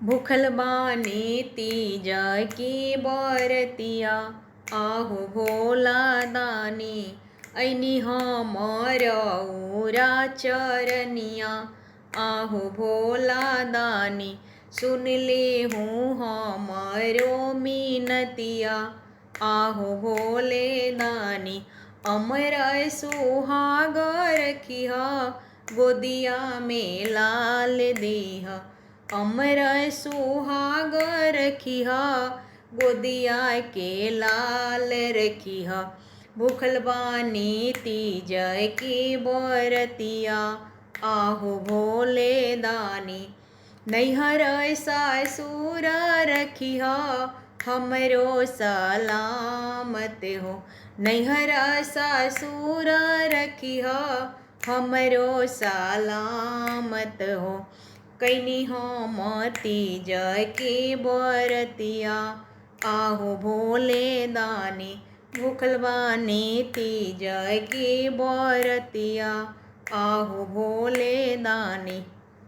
भूखल बानी तीज की बरतिया, आहू भोला दानी ऐनी हमर उरा चरनिया। आहू भोला दानी सुन ले हूँ हमरो मिनतिया। आहू भोले दानी अमर सुहाग रखिया, गोदिया में लाल दीहा। अमर सुहाग रखिहा, गोदिया के लाल रखिहा। भूखल बानी तीज की बरतिया, आहू भोले दानी नैहर सासुर रखिहा, हमरो सलामत हो। नैहर सासुर रखिहा, हमरो सलामत हो। कैनी हम तीज की बरतिया, आहू भोले दानी भूखल बानी तीज की बरतिया, आहू भोले दानी।